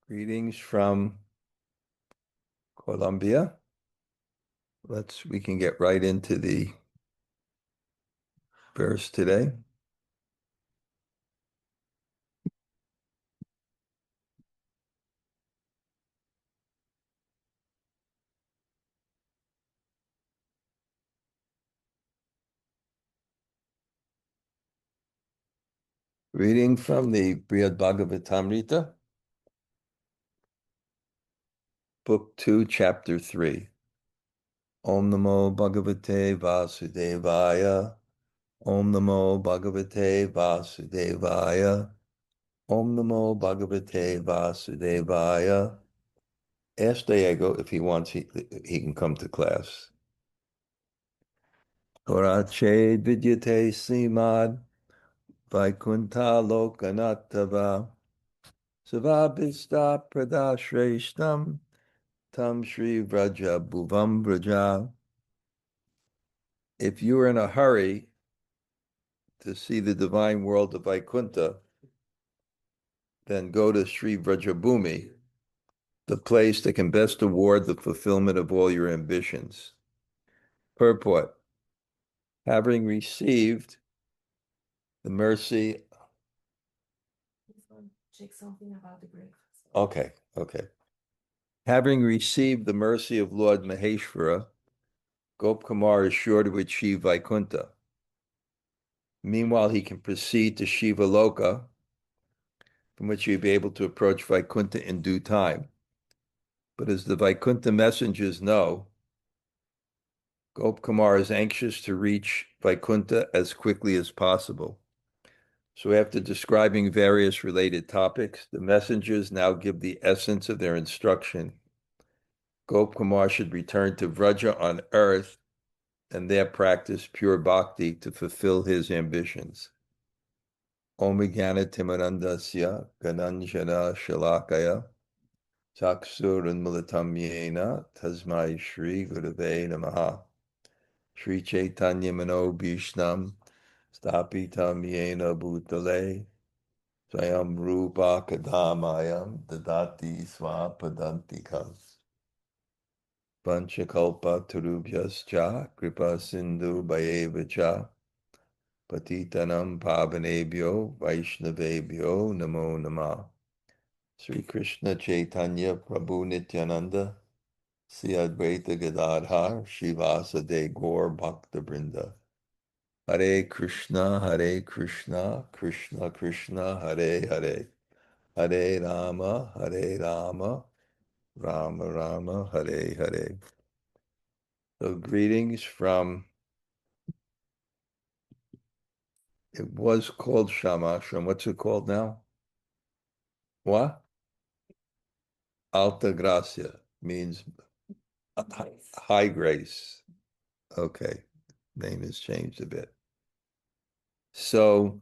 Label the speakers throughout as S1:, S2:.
S1: Greetings from Colombia. We can get right into the verse today. Reading from the Bṛhad-bhāgavatāmṛta, Book 2, Chapter 3. Om Namo Bhagavate Vasudevaya. Om Namo Bhagavate Vasudevaya. Om Namo Bhagavate Vasudevaya. Ask Diego if he wants, he can come to class. Horache vidyate śrīmad vaikuṇṭhālokane tava sarvābhīṣṭa-prada-śreṣṭhāṁ tam śrī Vraja-bhūvaṁ vraja. If you are in a hurry to see the divine world of Vaikuṇṭha, then go to Śrī Vraja-bhūmi, the place that can best award the fulfillment of all your ambitions. Purport: having received the mercy.
S2: Check something about the breakfast.
S1: Okay. Having received the mercy of Lord Maheshwara, Gopkumar is sure to achieve Vaikuṇṭha. Meanwhile, he can proceed to Shiva Loka, from which he'll be able to approach Vaikuṇṭha in due time. But as the Vaikuṇṭha messengers know, Gopkumar is anxious to reach Vaikuṇṭha as quickly as possible. So after describing various related topics, the messengers now give the essence of their instruction. Gopkumar should return to Vraja on earth and there practice pure bhakti to fulfill his ambitions. Om Vijnana Timarandasya Gananjana Shalakaya Chaksurunmulatam Yena Tasmai Shri Gurave Namaha Shri Chaitanya Mano Bhishnam Stapitam Yena Bhutale Swayam Rupa Kadamayam Dadati Swapadantikam Panchakalpa Turubhyascha Kripa Sindhu Bhayevacha Patitanam Pavanebhyo Vaishnavebhyo Namo Namah. Sri Krishna Chaitanya Prabhu Nityananda Sri Advaita Gadadhar Shivasade Gaur Bhakta Brinda. Hare Krishna, Krishna Krishna, Hare Hare, Hare Rama, Rama Rama, Hare Hare. So greetings from, it was called Shamashram. What's it called now? What? Alta Gracia means high grace. Okay, name has changed a bit. So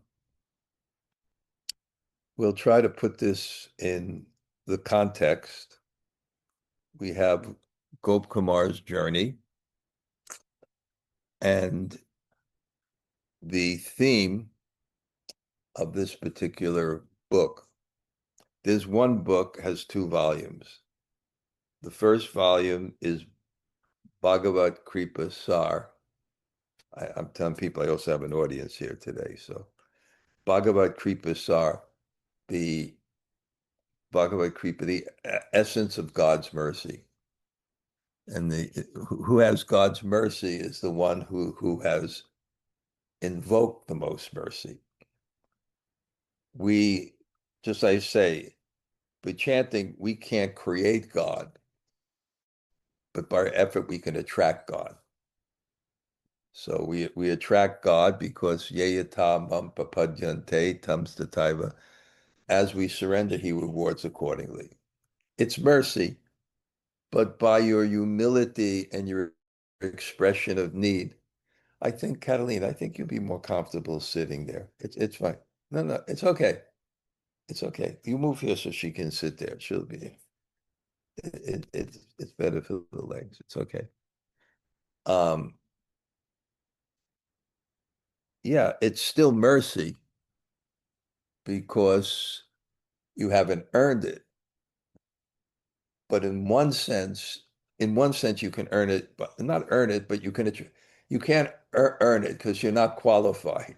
S1: we'll try to put this in the context. We have Gopkumar's journey, and the theme of this particular book. There's one book, has 2 volumes. The first volume is Bhagavad Kripa Sar. I'm telling people I also have an audience here today. So Bhagavad Kripa Sar, the Bhagavad Kripa, the essence of God's mercy. And who has God's mercy is the one who has invoked the most mercy. We, just I say, by chanting, we can't create God, but by our effort we can attract God. So we attract God because yeyata mam papadyante tams tava. As we surrender, he rewards accordingly. It's mercy, but by your humility and your expression of need, I think, Catalina, I think you'll be more comfortable sitting there. It's fine. No, it's okay. It's okay. You move here so she can sit there. She'll be. It's better for the legs. It's okay. Yeah, it's still mercy because you haven't earned it. But in one sense, you can earn it, but not earn it, but you can't earn it because you're not qualified.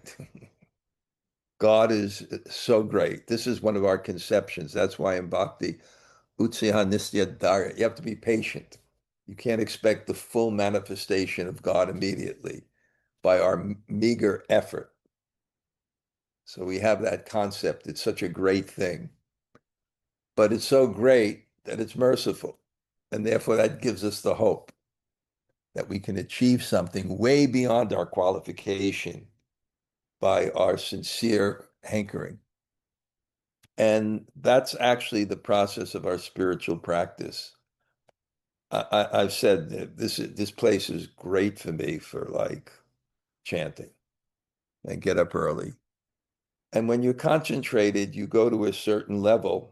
S1: God is so great. This is one of our conceptions. That's why in Bhakti, Utsaha Nistya Dharya, you have to be patient. You can't expect the full manifestation of God immediately by our meager effort. So we have that concept. It's such a great thing. But it's so great that it's merciful. And therefore that gives us the hope that we can achieve something way beyond our qualification by our sincere hankering. And that's actually the process of our spiritual practice. I've said that this place is great for me for like chanting and get up early. And when you're concentrated, you go to a certain level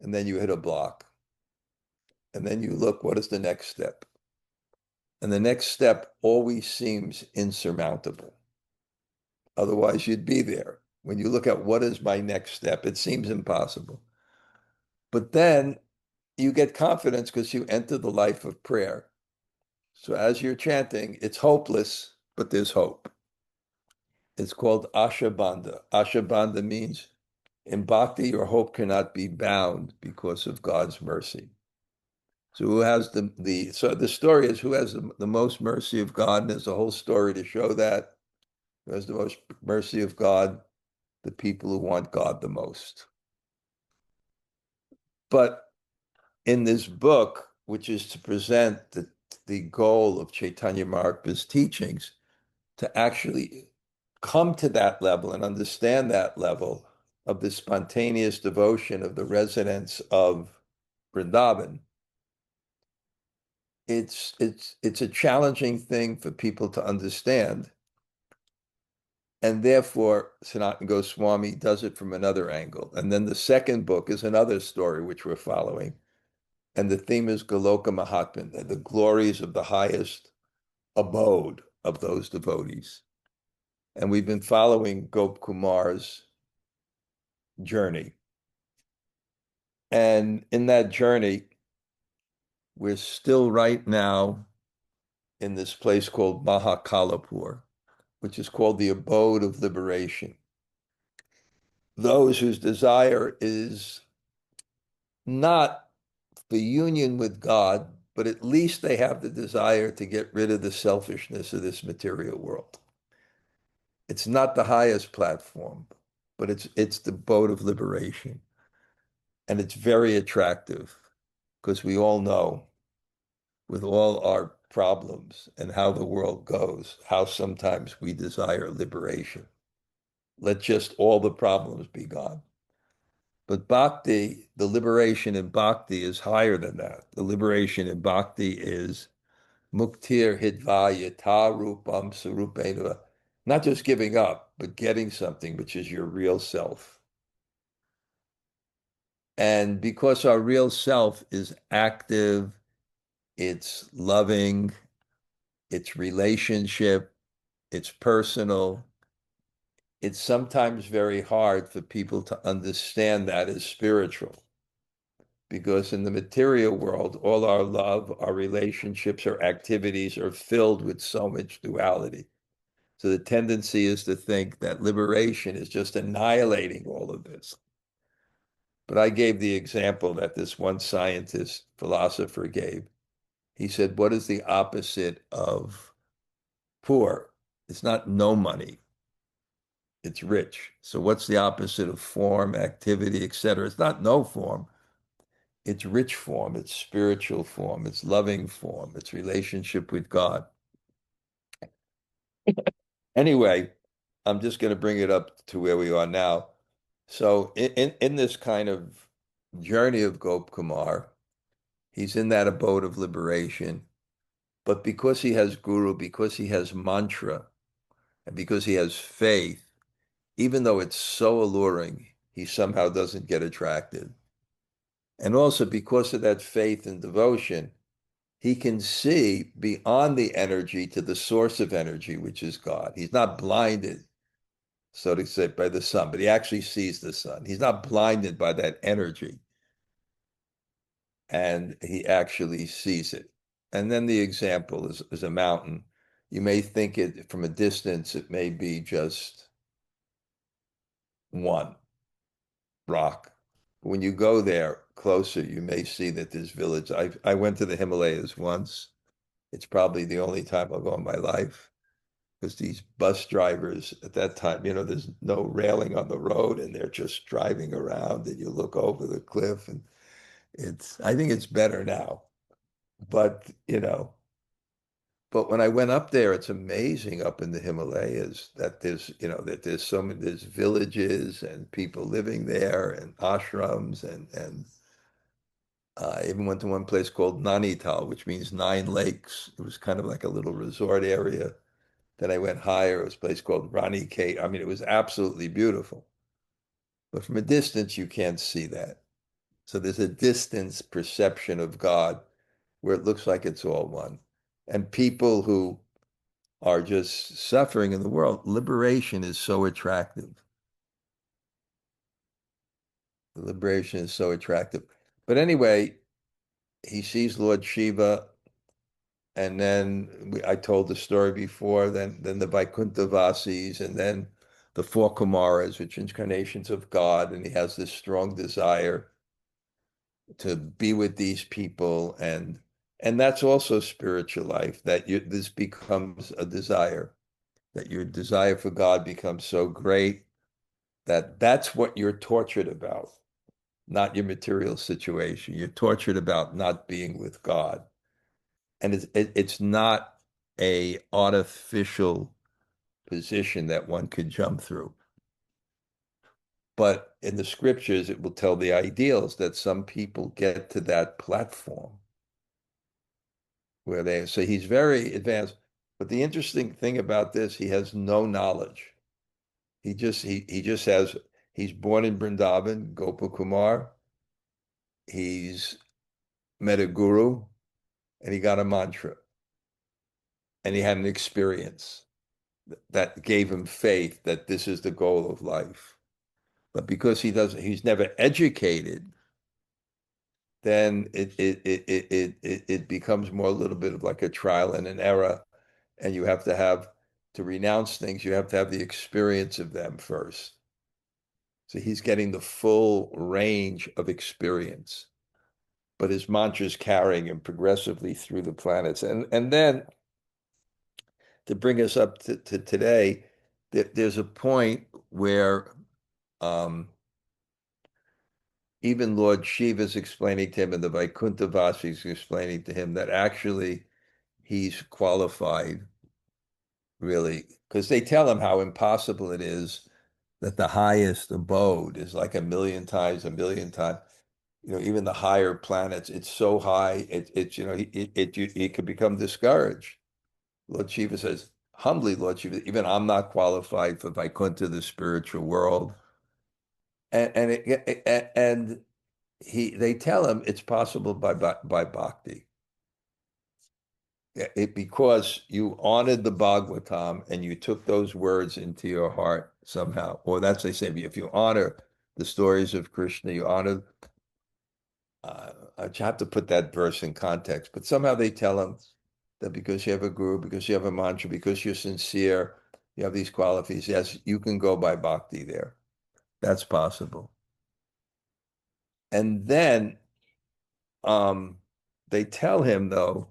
S1: and then you hit a block. And then you look, what is the next step? And the next step always seems insurmountable. Otherwise, you'd be there. When you look at what is my next step, it seems impossible. But then you get confidence because you enter the life of prayer. So as you're chanting, it's hopeless, but there's hope. It's called Ashabandha. Ashabandha means in bhakti, your hope cannot be bound because of God's mercy. So who has so the story is who has the most mercy of God, and there's a whole story to show that. Who has the most mercy of God? The people who want God the most. But in this book, which is to present the goal of Chaitanya Mahaprabhu's teachings, to actually come to that level and understand that level of the spontaneous devotion of the residents of Vrindavan, it's a challenging thing for people to understand. And therefore, Sanatana Goswami does it from another angle. And then the second book is another story which we're following. And the theme is Goloka Mahatmya, the glories of the highest abode of those devotees. And we've been following Gop Kumar's journey. And in that journey, we're still right now in this place called Mahakalapur, which is called the abode of liberation. Those whose desire is not the union with God, but at least they have the desire to get rid of the selfishness of this material world. It's not the highest platform, but it's the abode of liberation. And it's very attractive because we all know with all our problems and how the world goes, how sometimes we desire liberation. Let just all the problems be gone. But bhakti, the liberation in bhakti is higher than that. The liberation in bhakti is muktir hidvaya ta rupam sarupena, not just giving up, but getting something which is your real self. And because our real self is active, it's loving, it's relationship, it's personal, it's sometimes very hard for people to understand that as spiritual. Because in the material world, all our love, our relationships, our activities are filled with so much duality. So the tendency is to think that liberation is just annihilating all of this. But I gave the example that this one scientist, philosopher gave. He said, what is the opposite of poor? It's not no money. It's rich. So what's the opposite of form, activity, etc.? It's not no form. It's rich form. It's spiritual form. It's loving form. It's relationship with God. Anyway, I'm just going to bring it up to where we are now. So in this kind of journey of Gop Kumar, he's in that abode of liberation. But because he has guru, because he has mantra, and because he has faith, even though it's so alluring, he somehow doesn't get attracted. And also because of that faith and devotion, he can see beyond the energy to the source of energy, which is God. He's not blinded, so to say, by the sun, but he actually sees the sun. He's not blinded by that energy. and he actually sees it. And then the example is a mountain. You may think it from a distance, it may be just one rock. When you go there closer, you may see that there's village. I went to the Himalayas once. It's probably the only time I'll go in my life because these bus drivers at that time, there's no railing on the road and they're just driving around and you look over the cliff and I think it's better now. But, but when I went up there, it's amazing up in the Himalayas that there's so many, there's villages and people living there and ashrams and I even went to one place called Nainital, which means 9 lakes. It was kind of like a little resort area. Then I went higher. It was a place called Rani Kate. I mean, it was absolutely beautiful. But from a distance, you can't see that. So there's a distance perception of God where it looks like it's all one. And people who are just suffering in the world, liberation is so attractive. Liberation is so attractive. But anyway, he sees Lord Shiva, and then I told the story before, then the Vaikuṇṭha Vasis, and then the 4 Kumaras, which are incarnations of God, and he has this strong desire to be with these people, and that's also spiritual life, that this becomes a desire, that your desire for God becomes so great that that's what you're tortured about, not your material situation. You're tortured about not being with God. And it's not a artificial position that one could jump through. But in the scriptures, it will tell the ideals that some people get to that platform where so he's very advanced. But the interesting thing about this, he has no knowledge. He just has, he's born in Vrindavan, Gopakumar. He's met a guru and he got a mantra and he had an experience that gave him faith that this is the goal of life. But because he's never educated, then it becomes more a little bit of like a trial and an error, and you have to renounce things. You have to have the experience of them first. So he's getting the full range of experience, but his mantra is carrying him progressively through the planets, and then to bring us up to today, there's a point where even Lord Shiva is explaining to him, and the Vaikuṇṭha Vasi is explaining to him that actually he's qualified, really, because they tell him how impossible it is that the highest abode is like a million times, a million times. Even the higher planets, it's so high, he could become discouraged. Lord Shiva says, humbly, Lord Shiva, even I'm not qualified for Vaikuṇṭha, the spiritual world. And they tell him it's possible by bhakti. Because you honored the Bhagavatam and you took those words into your heart somehow. Or that's they say, if you honor the stories of Krishna, you honor. I have to put that verse in context, but somehow they tell him that because you have a guru, because you have a mantra, because you're sincere, you have these qualities. Yes, you can go by bhakti there. That's possible. And then they tell him, though,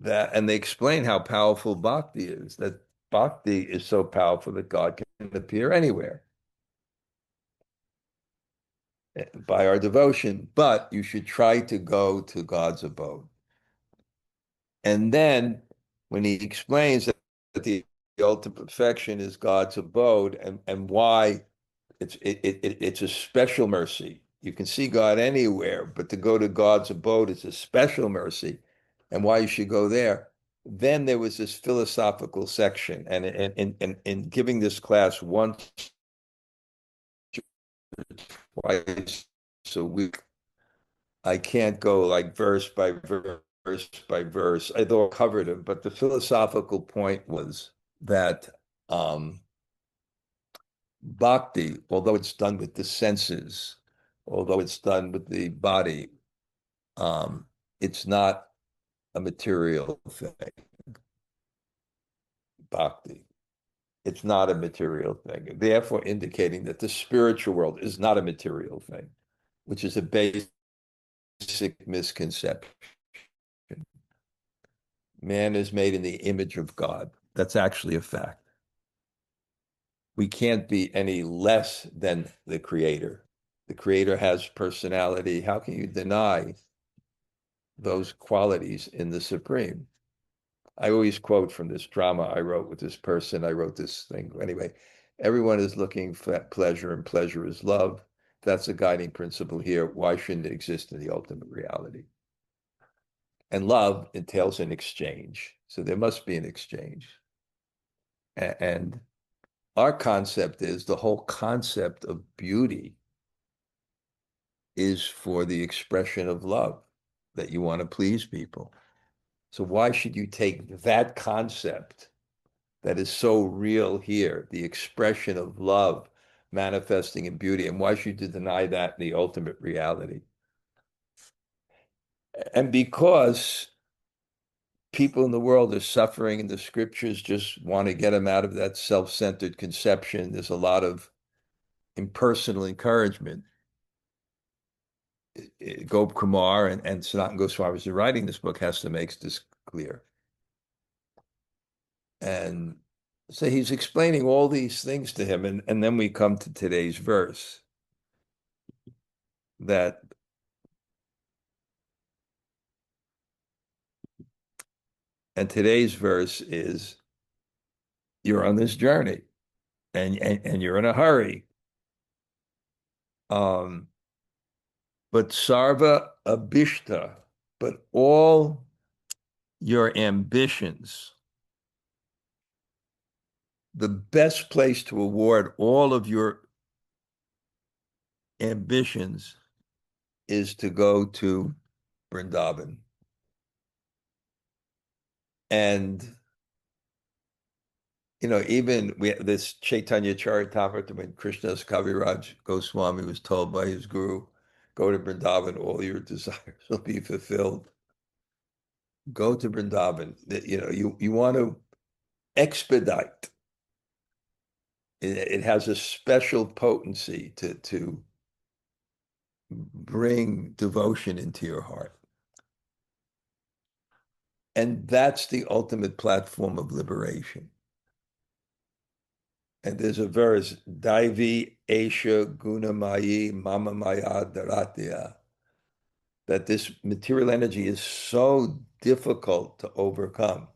S1: and they explain how powerful bhakti is, that bhakti is so powerful that God can appear anywhere by our devotion, but you should try to go to God's abode. And then when he explains that the ultimate perfection is God's abode and why it's a special mercy. You can see God anywhere, but to go to God's abode is a special mercy, and why you should go there. Then there was this philosophical section, and in giving this class once or twice a week, I can't go like verse by verse. I thought I covered them, but the philosophical point was that bhakti, although it's done with the senses, although it's done with the body, It's not a material thing, bhakti. It's not a material thing, therefore indicating that the spiritual world is not a material thing, which is a basic misconception. Man is made in the image of God. That's actually a fact. We can't be any less than the creator. The creator has personality. How can you deny those qualities in the supreme? I always quote from this drama I wrote with this person. I wrote this thing. Anyway, everyone is looking for pleasure, and pleasure is love. That's a guiding principle here. Why shouldn't it exist in the ultimate reality? And love entails an exchange. So there must be an exchange. And our concept is the whole concept of beauty is for the expression of love, that you want to please people. So why should you take that concept that is so real here, the expression of love manifesting in beauty, and why should you deny that in the ultimate reality? And because people in the world are suffering and the scriptures just want to get them out of that self-centered conception, there's a lot of impersonal encouragement. Gop Kumar and Sanatana Goswami, who's writing this book, has to make this clear. And so he's explaining all these things to him. And then we come to today's verse that and today's verse is you're on this journey and you're in a hurry. But sarvābhīṣṭa, but all your ambitions, the best place to award all of your ambitions is to go to Vrindavan. And even we have this Chaitanya Charitamrita when Krishna's Kaviraj Goswami was told by his guru, go to Vrindavan, all your desires will be fulfilled. Go to Vrindavan. You want to expedite. It has a special potency to bring devotion into your heart. And that's the ultimate platform of liberation. And there's a verse, Daivi Esha Gunamayi Mama Maya Dharatya, that this material energy is so difficult to overcome.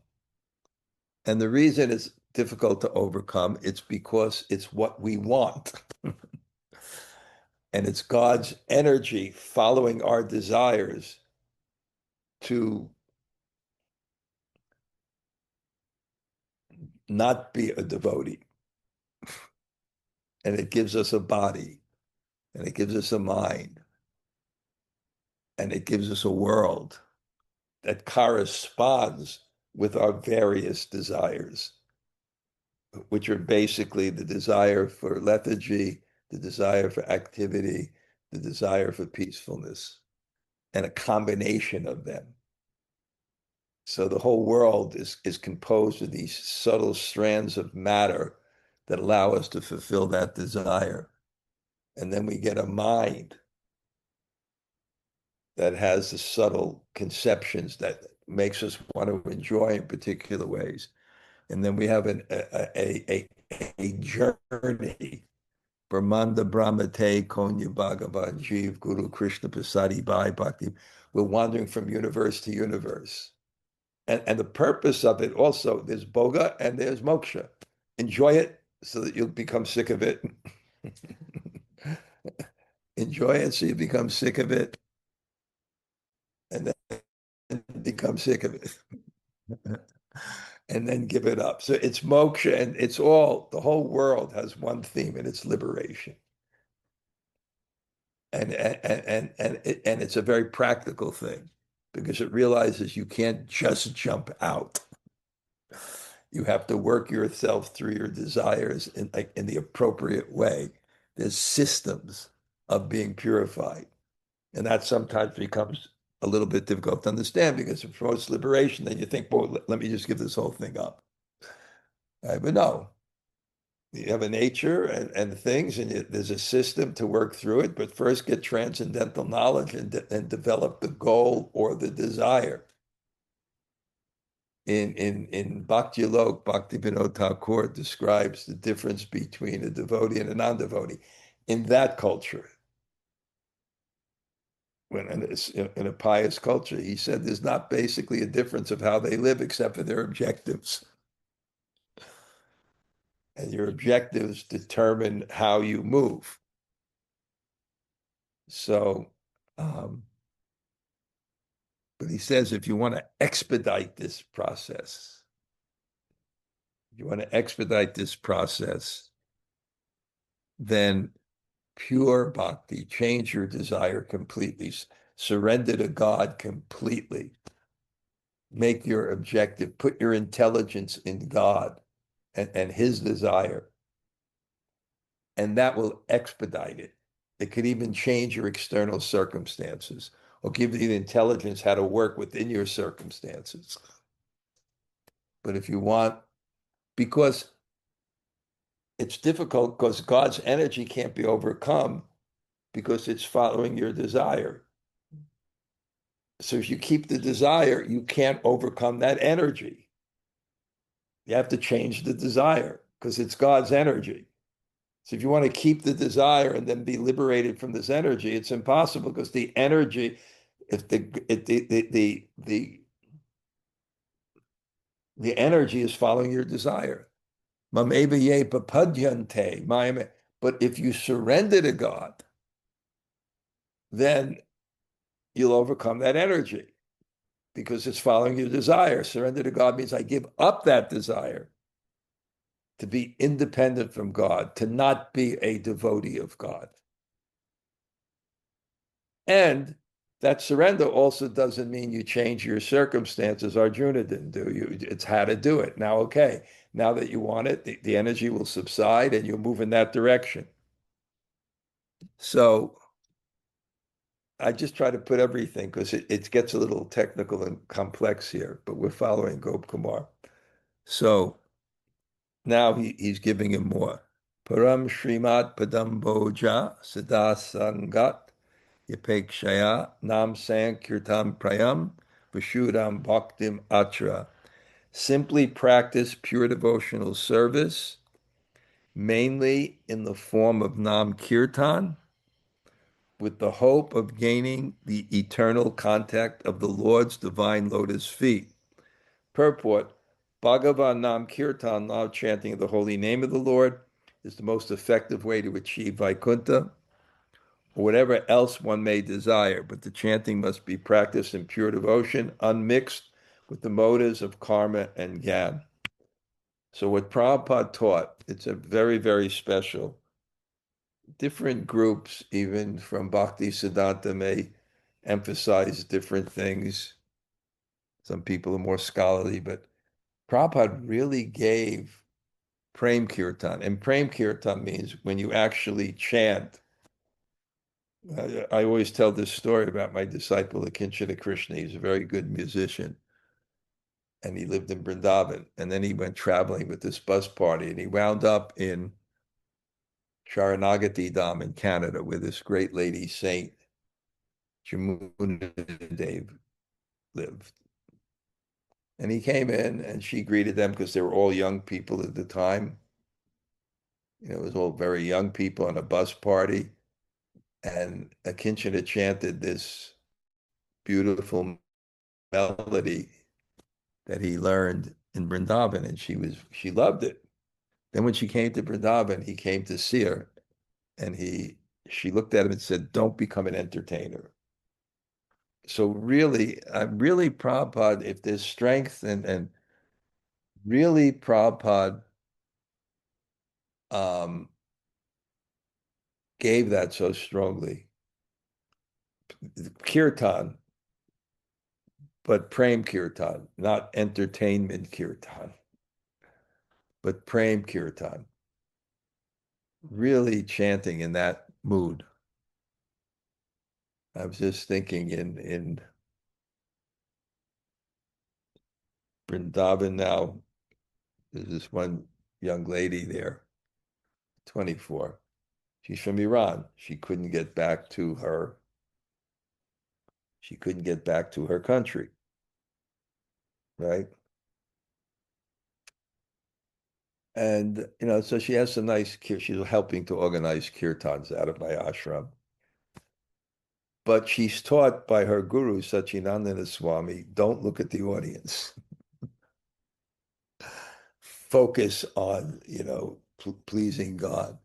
S1: And the reason it's difficult to overcome, it's because it's what we want. And it's God's energy following our desires to not be a devotee. And it gives us a body, and it gives us a mind, and it gives us a world that corresponds with our various desires, which are basically the desire for lethargy, the desire for activity, the desire for peacefulness, and a combination of them. So the whole world is composed of these subtle strands of matter that allow us to fulfill that desire. And then we get a mind that has the subtle conceptions that makes us want to enjoy in particular ways. And then we have a journey. Brahmanda Brahmate Konya Bhagavan Jeev Guru Krishna Prasadi Bhai Bhakti. We're wandering from universe to universe. And the purpose of it also, there's boga and there's moksha. Enjoy it so that you'll become sick of it. Enjoy it so you become sick of it. And then become sick of it. And then give it up. So it's moksha, and it's the whole world has one theme, and it's liberation. And it's a very practical thing because it realizes you can't just jump out. You have to work yourself through your desires in the appropriate way. There's systems of being purified. And that sometimes becomes a little bit difficult to understand because it promotes liberation. Then you think, well, let me just give this whole thing up. Right? But no, you have a nature and things, and there's a system to work through it. But first, get transcendental knowledge and develop the goal or the desire. In Bhakti Lok, Bhaktivinoda Thakur describes the difference between a devotee and a non-devotee. In that culture, when in a pious culture, he said there's not basically a difference of how they live except for their objectives. And your objectives determine how you move. So, but he says if you want to expedite this process, then pure bhakti, change your desire completely, surrender to God completely, make your objective, put your intelligence in God and his desire, and that will expedite it. It could even change your external circumstances or give you the intelligence how to work within your circumstances. But if you want, because it's difficult because God's energy can't be overcome because it's following your desire. So if you keep the desire, you can't overcome that energy. You have to change the desire because it's God's energy. So if you want to keep the desire and then be liberated from this energy, it's impossible because the energy, if the energy is following your desire. But if you surrender to God, then you'll overcome that energy because it's following your desire. Surrender to God means I give up that desire to be independent from God, to not be a devotee of God. And that surrender also doesn't mean you change your circumstances. Arjuna didn't do. It's how to do it. Now, okay, now that you want it, the energy will subside and you'll move in that direction. So I just try to put everything because it gets a little technical and complex here, but we're following Gop Kumar. So now he's giving him more. Param Śrīmad Padam Bhoja Siddha Sangat Yapekshaya Nam Sankirtam Prayam Vishudam Bhaktim Atra. Simply practice pure devotional service, mainly in the form of Nam Kirtan, with the hope of gaining the eternal contact of the Lord's divine lotus feet. Purport: Bhagavan Nam Kirtan, loud chanting of the holy name of the Lord, is the most effective way to achieve Vaikuṇṭha, or whatever else one may desire, but the chanting must be practiced in pure devotion, unmixed with the motives of karma and gyan. So what Prabhupada taught, it's a very, very special. Different groups, even from Bhakti Siddhanta, may emphasize different things. Some people are more scholarly, but Prabhupada really gave Prem Kirtan. And Prem Kirtan means when you actually chant. I always tell this story about my disciple, Akinchana Krishna. He's a very good musician. And he lived in Vrindavan. And then he went traveling with this bus party. And he wound up in Sharanagati Dham in Canada, where this great lady saint, Jamuna Dev, lived. And he came in and she greeted them because they were all young people at the time. It was all very young people on a bus party. And Akinchana chanted this beautiful melody that he learned in Vrindavan, and she loved it. Then when she came to Vrindavan, he came to see her, and she looked at him and said, "Don't become an entertainer." So really, really Prabhupada, if there's strength and really Prabhupada gave that so strongly. Kirtan, but Prem Kirtan, not entertainment Kirtan, but Prem Kirtan. Really chanting in that mood. I was just thinking in Vrindavan now. There's this one young lady there, 24. She's from Iran. She couldn't get back to her country, right? And so she has some nice. She's helping to organize kirtans out of my ashram. But she's taught by her guru, Satchidananda Swami, don't look at the audience. Focus on, pleasing God.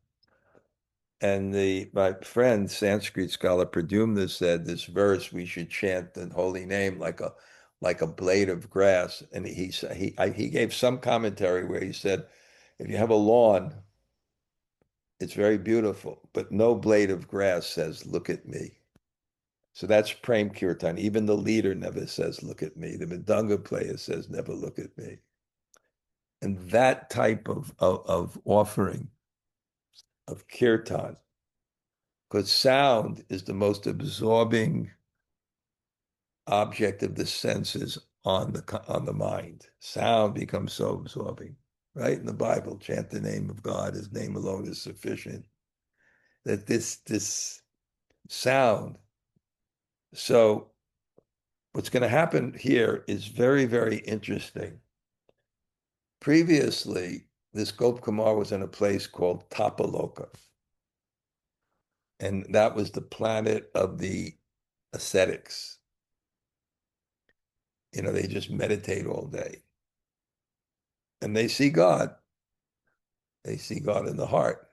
S1: And my friend, Sanskrit scholar Pradyumna, said this verse, we should chant the holy name like a blade of grass. And he gave some commentary where he said, if you have a lawn, it's very beautiful, but no blade of grass says, look at me. So that's Prem Kirtan. Even the leader never says, look at me. The Mridanga player says, never look at me. And that type of offering of kirtan, because sound is the most absorbing object of the senses on the mind. Sound becomes so absorbing, right? In the Bible, chant the name of God, his name alone is sufficient. That this sound. So what's going to happen here is very, very interesting. Previously, this Gop Kumar was in a place called Tapaloka. And that was the planet of the ascetics. They just meditate all day. And they see God. They see God in the heart.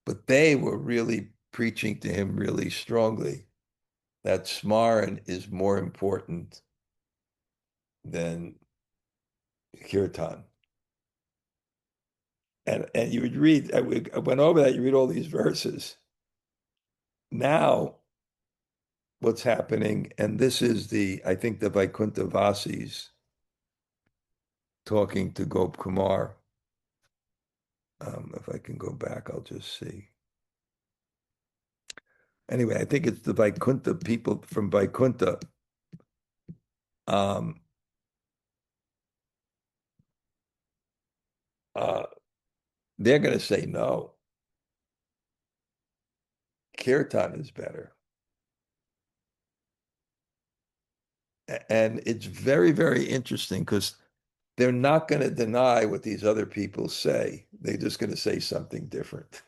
S1: But they were really preaching to him really strongly that Smaran is more important than Kirtan. And you would read, I went over that, you read all these verses. Now, what's happening, and this is I think the Vaikuṇṭha Vasis talking to Gop Kumar. If I can go back, I'll just see. Anyway, I think it's the Vaikuṇṭha people from Vaikuṇṭha. They're going to say no. Kirtan is better. And it's very, very interesting because they're not going to deny what these other people say. They're just going to say something different.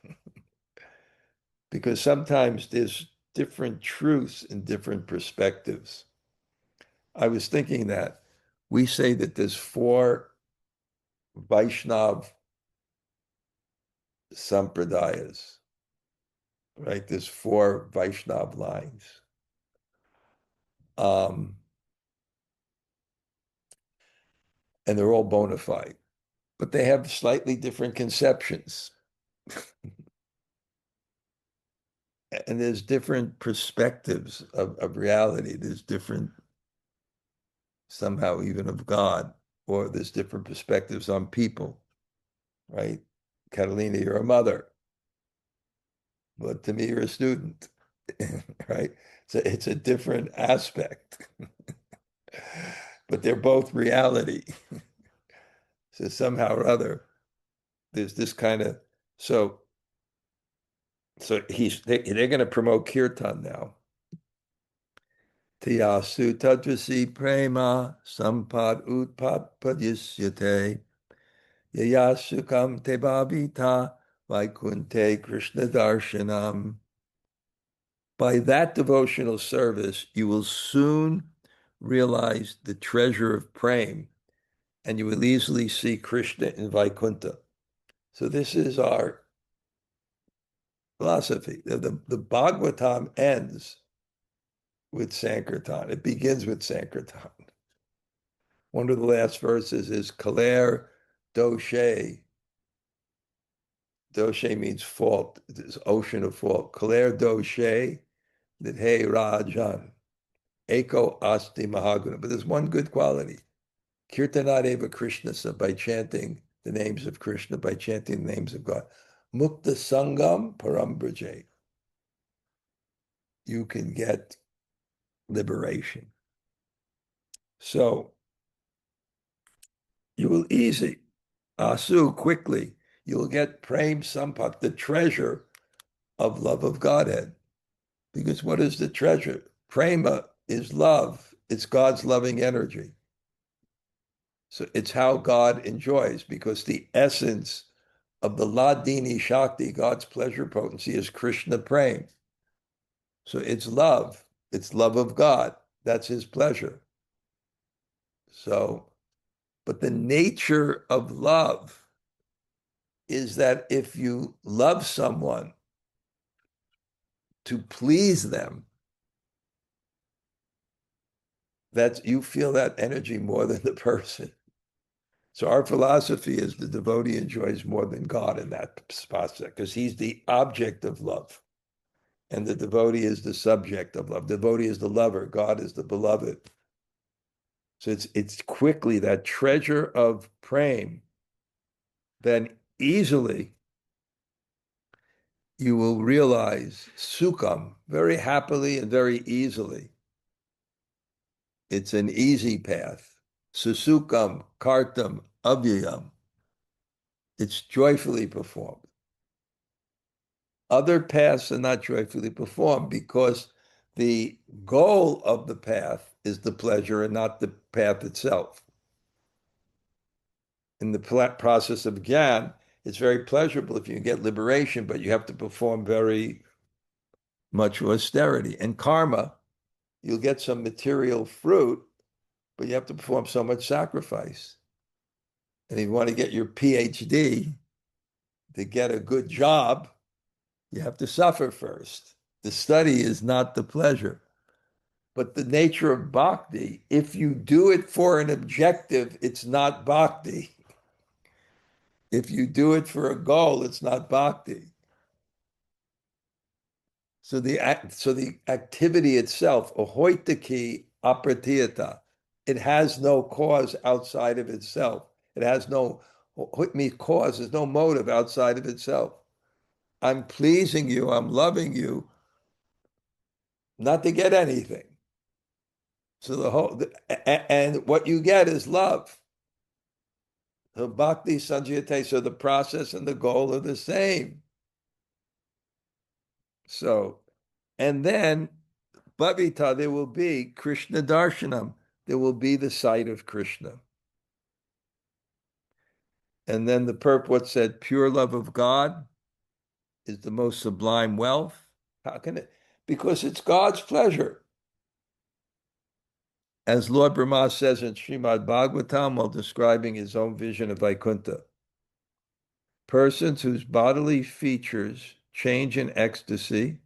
S1: Because sometimes there's different truths and different perspectives. I was thinking that we say that there's 4 Vaishnav sampradayas, right? There's 4 Vaishnav lines. And they're all bona fide, but they have slightly different conceptions. And there's different perspectives of reality. There's different, somehow even of God, or there's different perspectives on people, right? Catalina, you're a mother, but to me, you're a student, right? So it's a different aspect, but they're both reality. So somehow or other, there's this kind of, so they're going to promote kirtan now. Tiyasu tadvasi prema sampad utpadyasyate yayasukam te babita vaikuṇṭhe Krishna darshanam. By that devotional service, you will soon realize the treasure of prema, and you will easily see Krishna in Vaikuṇṭha. So this is our philosophy. The Bhagavatam ends with Sankirtan. It begins with Sankirtan. One of the last verses is Kaler Doshe. Doshe means fault, this ocean of fault. Kaler Doshe, that hey Rajan, Eko Asti Mahaguna. But there's one good quality. Kirtanadeva Krishnasa, by chanting the names of Krishna, by chanting the names of God. Mukta Sangam Parambraje. You can get liberation. So you will easy, asu, quickly, you will get prem sampat, the treasure of love of Godhead. Because what is the treasure? Prema is love. It's God's loving energy. So it's how God enjoys, because the essence of the Ladini Shakti, God's pleasure potency, is Krishna Prem. So it's love. It's love of God. That's his pleasure. So, but the nature of love is that if you love someone to please them, that you feel that energy more than the person. So our philosophy is the devotee enjoys more than God in that spot, because he's the object of love. And the devotee is the subject of love. The devotee is the lover. God is the beloved. So it's quickly that treasure of prem, then easily you will realize sukham very happily and very easily. It's an easy path. Susukam, kartam, avyayam. It's joyfully performed. Other paths are not joyfully performed because the goal of the path is the pleasure and not the path itself. In the process of jnana, it's very pleasurable if you get liberation, but you have to perform very much austerity. And karma, you'll get some material fruit, but you have to perform so much sacrifice. And if you want to get your PhD, to get a good job, you have to suffer first. The study is not the pleasure. But the nature of bhakti, if you do it for an objective, it's not bhakti. If you do it for a goal, it's not bhakti. So the activity itself, ahoitaki apratiyata, it has no cause outside of itself. It has no cause, there's no motive outside of itself. I'm pleasing you, I'm loving you, not to get anything. So and what you get is love. So bhakti sanjayate, so the process and the goal are the same. So, and then bhavita, there will be Krishna darshanam. There will be the sight of Krishna. And then the purport said, pure love of God is the most sublime wealth. How can it? Because it's God's pleasure. As Lord Brahma says in Śrīmad Bhāgavatāmṛta while describing his own vision of Vaikuṇṭha, persons whose bodily features change in ecstasy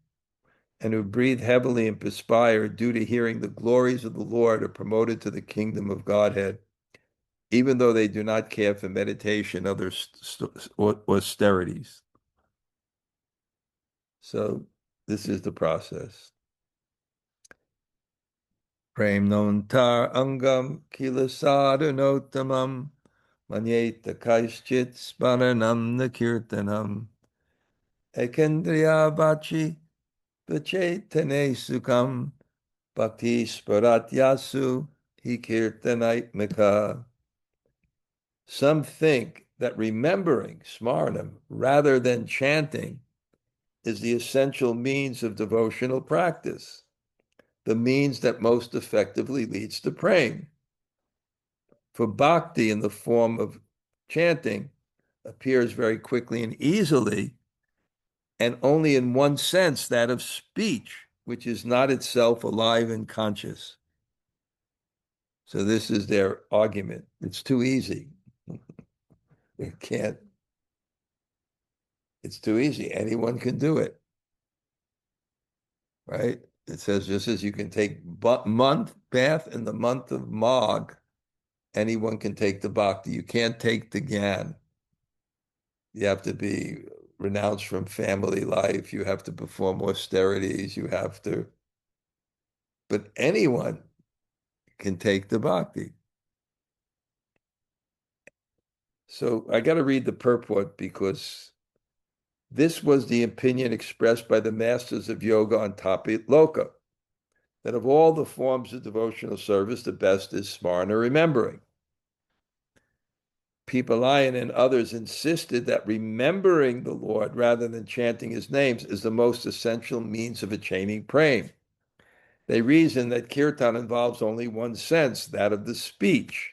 S1: and who breathe heavily and perspire due to hearing the glories of the Lord are promoted to the kingdom of Godhead, even though they do not care for meditation or other austerities. So this is the process. Prem nontar angam kilasadanotamam manyeta kaischit sparanam nakirtanam ekendriya vachi vachetane sukham bhakti sparatyasu hikirtanaitmika. Some think that remembering smaranam rather than chanting is the essential means of devotional practice, the means that most effectively leads to praying. For bhakti in the form of chanting appears very quickly and easily, and only in one sense, that of speech, which is not itself alive and conscious. So this is their argument. It's too easy. It can't. It's too easy. Anyone can do it. Right? It says just as you can take month bath in the month of Magh, anyone can take the bhakti. You can't take the gyan. You have to be renounced from family life. You have to perform austerities. You have to. But anyone can take the bhakti. So I got to read the purport because this was the opinion expressed by the masters of yoga on Tapi Loka, that of all the forms of devotional service, the best is smarana, remembering. Pipalayan and others insisted that remembering the Lord rather than chanting his names is the most essential means of attaining prema. They reasoned that kirtan involves only one sense, that of the speech,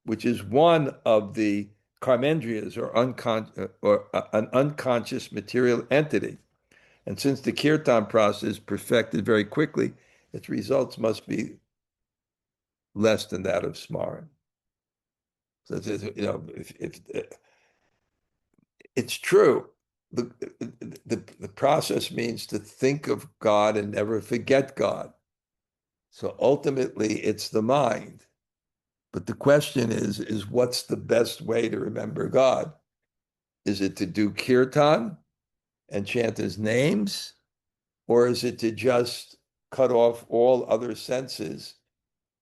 S1: which is one of the karmendriyas, or an unconscious material entity. And since the kirtan process is perfected very quickly, its results must be less than that of smaran. So if it's true, the process means to think of God and never forget God. So ultimately, it's the mind. But the question is what's the best way to remember God? Is it to do kirtan and chant his names? Or is it to just cut off all other senses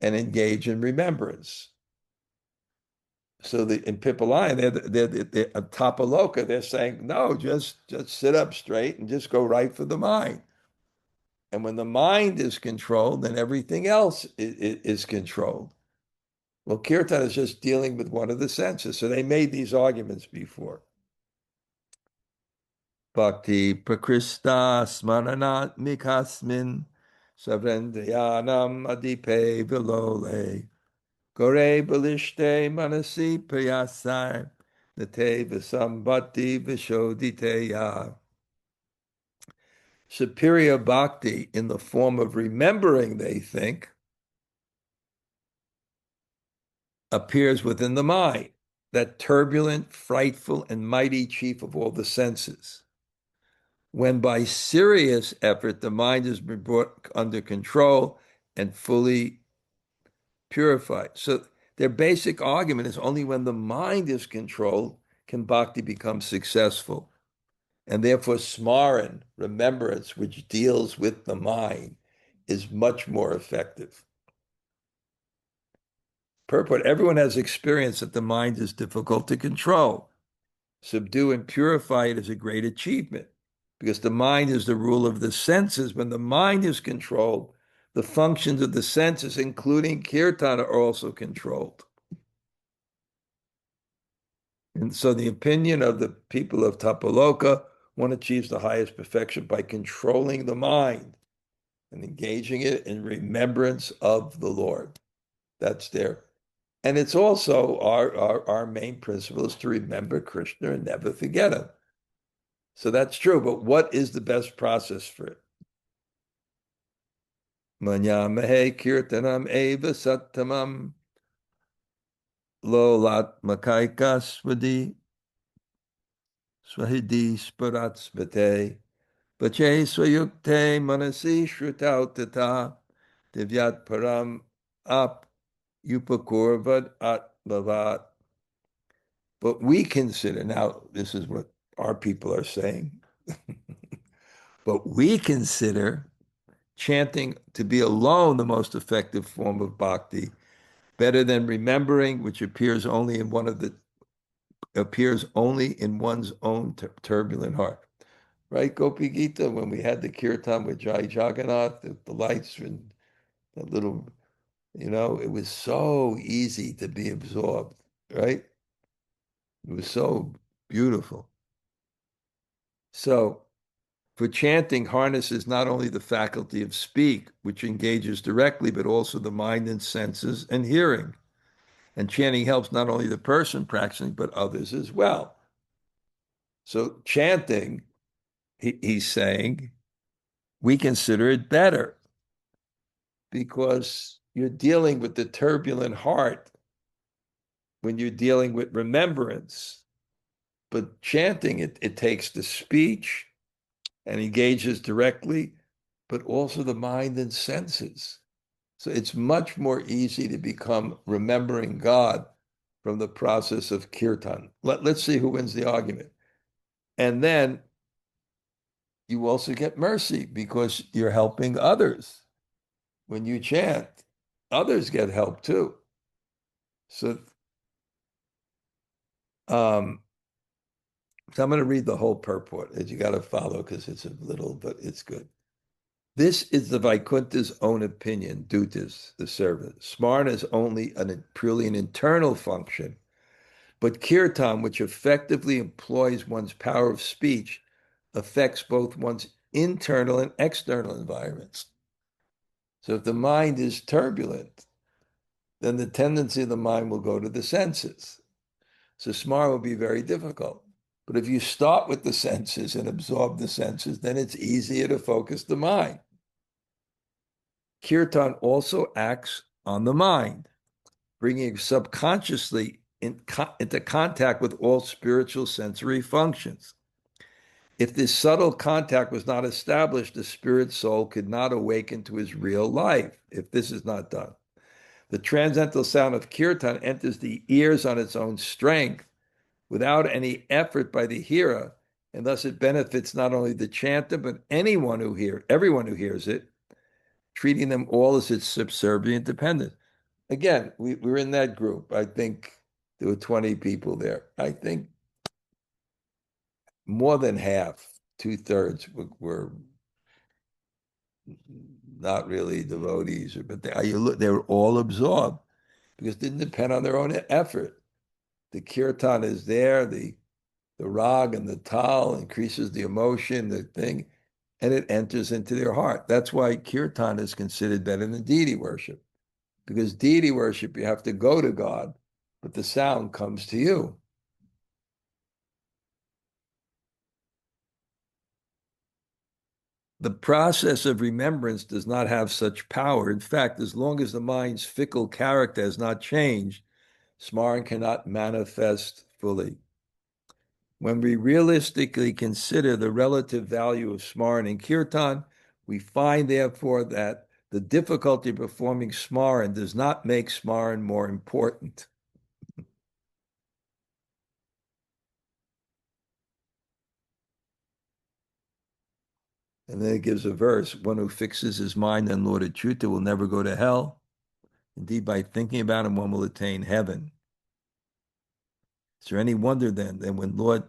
S1: and engage in remembrance? So in Pipalayan, they're Tapaloka, they're saying, no, just sit up straight and just go right for the mind. And when the mind is controlled, then everything else is controlled. Well, kirtan is just dealing with one of the senses. So they made these arguments before. Bhakti prakrista smaranat mikasmin savrendriyanam adipe vilole gore balishte manasi priyasai nate visambhati vishoditeya. Superior bhakti in the form of remembering, they think, appears within the mind, that turbulent, frightful, and mighty chief of all the senses. When by serious effort the mind has been brought under control and fully purified. So their basic argument is only when the mind is controlled can bhakti become successful. And therefore smaran, remembrance, which deals with the mind, is much more effective. Purport, everyone has experience that the mind is difficult to control. Subdue and purify it is a great achievement, because the mind is the rule of the senses. When the mind is controlled, the functions of the senses, including kirtan, are also controlled. And so the opinion of the people of Tapaloka, one achieves the highest perfection by controlling the mind and engaging it in remembrance of the Lord. That's there. And it's also our main principle is to remember Krishna and never forget him. So that's true, but what is the best process for it? Manyamahe kirtanam eva sattamam lolat makaika swadi swahidi sparatsvate bache swayukte manasi shrutautata divyat param ap upakurvad atmavat. But we consider, now this is what our people are saying, but we consider chanting to be alone the most effective form of bhakti, better than remembering, which appears only in one's own turbulent heart. Right, Gopi Gita, when we had the kirtan with Jai Jagannath, the lights and the little, it was so easy to be absorbed, right? It was so beautiful. So for chanting harnesses not only the faculty of speak, which engages directly, but also the mind and senses and hearing. And chanting helps not only the person practicing, but others as well. So chanting, he's saying, we consider it better because you're dealing with the turbulent heart when you're dealing with remembrance. But chanting, it takes the speech and engages directly, but also the mind and senses. So it's much more easy to become remembering God from the process of kirtan. Let's see who wins the argument. And then you also get mercy because you're helping others. When you chant, others get help too. So, so I'm going to read the whole purport. You got to follow because it's a little, but it's good. This is the Vaikuṇṭha's own opinion, Dutas, the servant. Smarana is only purely an internal function, But kirtan, which effectively employs one's power of speech, affects both one's internal and external environments. So if the mind is turbulent, then the tendency of the mind will go to the senses. So smara will be very difficult. But if you start with the senses and absorb the senses, then it's easier to focus the mind. Kirtan also acts on the mind, bringing it subconsciously into contact with all spiritual sensory functions. If this subtle contact was not established, the spirit soul could not awaken to his real life if this is not done. The transcendental sound of kirtan enters the ears on its own strength without any effort by the hearer, and thus it benefits not only the chanter, but everyone who hears it, treating them all as its subservient dependent. Again, we were in that group. I think there were 20 people there. I think more than half, 2/3 were not really devotees, but they were all absorbed because it didn't depend on their own effort. The kirtan is there, the rag and the tal increases the emotion, the thing, and it enters into their heart. That's why kirtan is considered better than deity worship, because deity worship, you have to go to God, but the sound comes to you. The process of remembrance does not have such power. In fact, as long as the mind's fickle character has not changed, smaran cannot manifest fully. When we realistically consider the relative value of smaran and kirtan, we find, therefore, that the difficulty of performing smaran does not make smaran more important. And then it gives a verse: one who fixes his mind on Lord Achyuta will never go to hell. Indeed, by thinking about him, one will attain heaven. Is there any wonder then that when Lord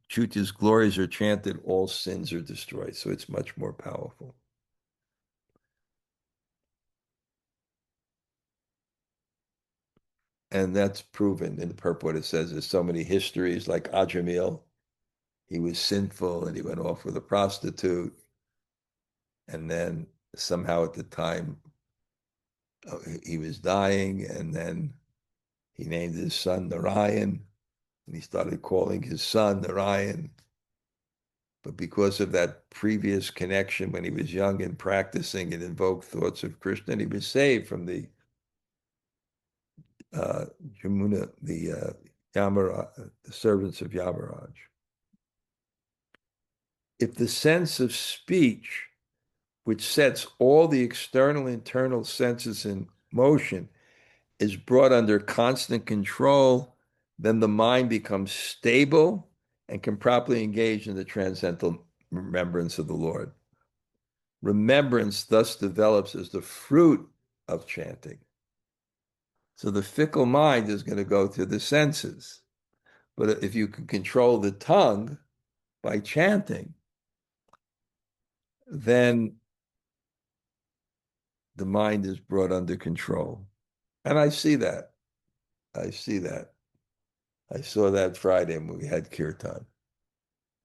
S1: Achyuta's glories are chanted, all sins are destroyed? So it's much more powerful. And that's proven in the purport. It says there's so many histories, like Ajamil. He was sinful and he went off with a prostitute. And then somehow at the time he was dying, and then he named his son Narayan, and he started calling his son Narayan. But because of that previous connection when he was young and practicing and invoked thoughts of Krishna, he was saved from the Jamuna, the Yamaraj, the servants of Yamaraj. If the sense of speech, which sets all the external and internal senses in motion, is brought under constant control, then the mind becomes stable and can properly engage in the transcendental remembrance of the Lord. Remembrance thus develops as the fruit of chanting. So the fickle mind is going to go to the senses. But if you can control the tongue by chanting, then the mind is brought under control. And I see that. I see that. I saw that Friday when we had kirtan,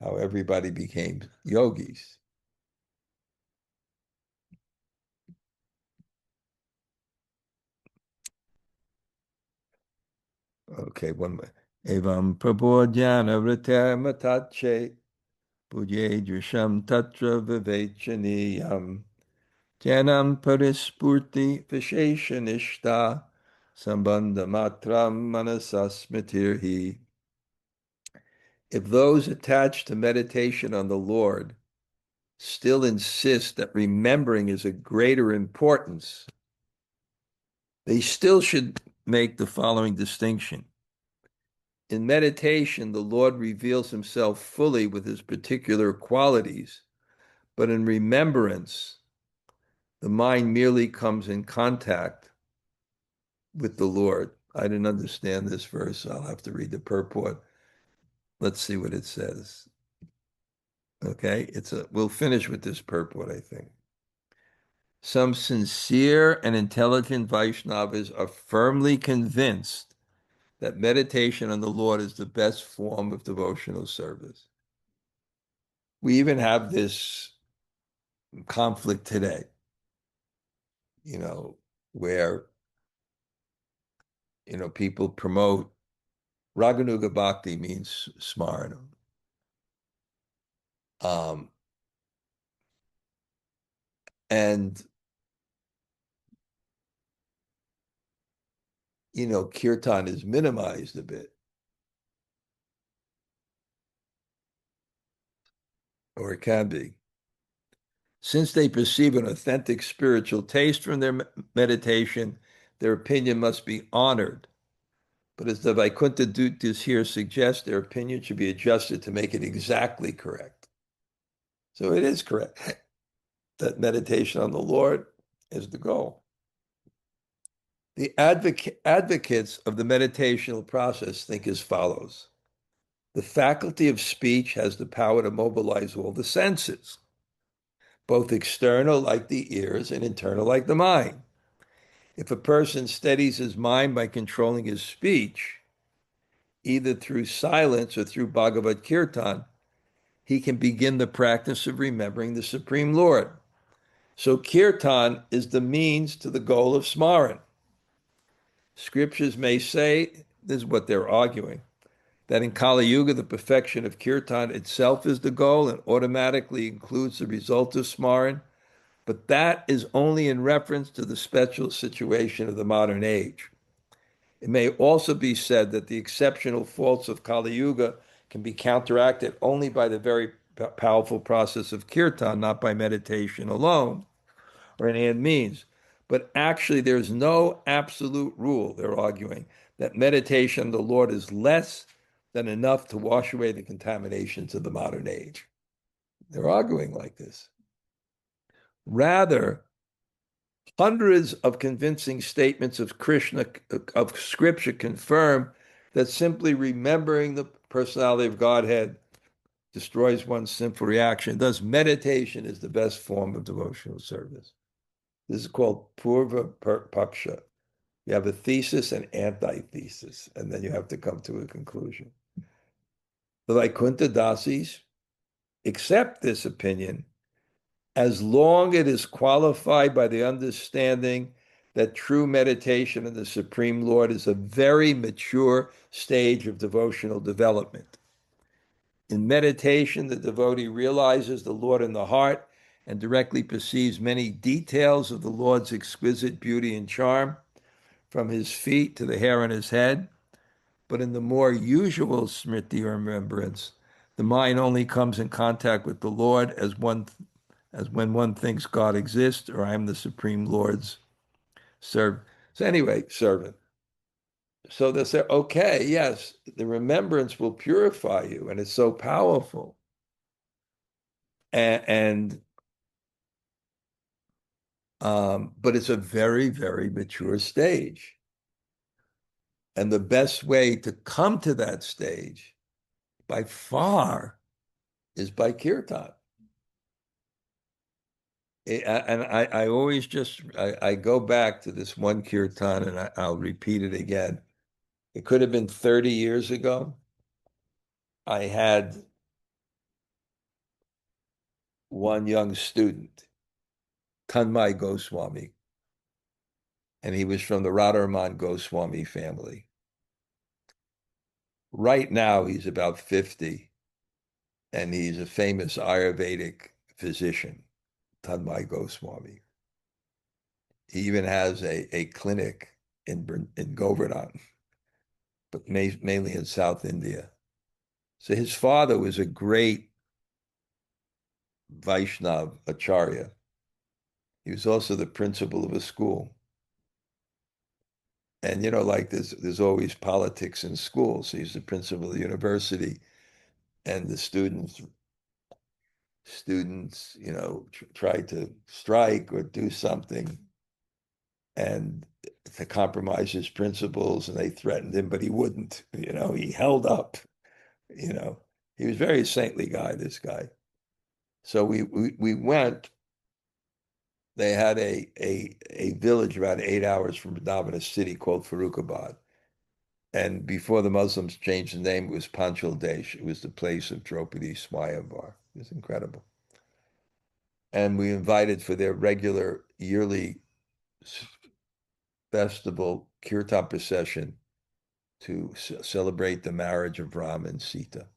S1: how everybody became yogis. Okay, one more. Evam prabodhyana vritir matache budye drisham tatra vivechaniyam jnanam parispurti visheshanishta sambandha matram manasasmitirhi. If those attached to meditation on the Lord still insist that remembering is of greater importance, they still should make the following distinction. In meditation, the Lord reveals himself fully with his particular qualities, but in remembrance, the mind merely comes in contact with the Lord. I didn't understand this verse. I'll have to read the purport. Let's see what it says. Okay, we'll finish with this purport, I think. Some sincere and intelligent Vaishnavas are firmly convinced that meditation on the Lord is the best form of devotional service. We even have this conflict today, where, people promote Raganuga Bhakti means smaranam. And, kirtan is minimized a bit. Or it can be. Since they perceive an authentic spiritual taste from their meditation, their opinion must be honored. But as the Vaikuṇṭha Dutas here suggest, their opinion should be adjusted to make it exactly correct. So it is correct that meditation on the Lord is the goal. The advocates of the meditational process think as follows. The faculty of speech has the power to mobilize all the senses, both external like the ears and internal like the mind. If a person steadies his mind by controlling his speech, either through silence or through Bhagavad Kirtan, he can begin the practice of remembering the Supreme Lord. So Kirtan is the means to the goal of Smaran. Scriptures may say, this is what they're arguing, that in Kali Yuga, the perfection of Kirtan itself is the goal and automatically includes the result of Smaran, but that is only in reference to the special situation of the modern age. It may also be said that the exceptional faults of Kali Yuga can be counteracted only by the very powerful process of kirtan, not by meditation alone or any other means. But actually, there's no absolute rule, they're arguing, that meditation on the Lord is less than enough to wash away the contaminations of the modern age. They're arguing like this. Rather, hundreds of convincing statements of Scripture confirm that simply remembering the personality of Godhead destroys one's sinful reaction. Thus, meditation is the best form of devotional service. This is called Purva Paksha. You have a thesis and antithesis, and then you have to come to a conclusion. The Vaikuṇṭha Dasis accept this opinion as long as it is qualified by the understanding that true meditation on the Supreme Lord is a very mature stage of devotional development. In meditation, the devotee realizes the Lord in the heart and directly perceives many details of the Lord's exquisite beauty and charm, from his feet to the hair on his head. But in the more usual smriti or remembrance, the mind only comes in contact with the Lord as when one thinks God exists, or I am the Supreme Lord's servant. So anyway, servant. So they say, okay, yes, the remembrance will purify you, and it's so powerful. But it's a very, very mature stage. And the best way to come to that stage, by far, is by kirtan. And I always I go back to this one kirtan, and I'll repeat it again. It could have been 30 years ago. I had one young student, Tanmay Goswami, and he was from the Radharman Goswami family. Right now, he's about 50, and he's a famous Ayurvedic physician, Tanmay Goswami. He even has a clinic in Govardhan, but mainly in South India. So his father was a great Vaishnav Acharya. He was also the principal of a school. And, like there's always politics in schools. So he's the principal of the university, and the students, try to strike or do something and to compromise his principles, and they threatened him, but he wouldn't. He held up. He was a very saintly guy, this guy. So we went. They had a village about 8 hours from Vrindavan, a city called Farrukhabad. And before the Muslims changed the name, it was Panchal Desh. It was the place of Draupadi Swayamvar. It was incredible. And we invited for their regular yearly festival kirtan procession to celebrate the marriage of Ram and Sita.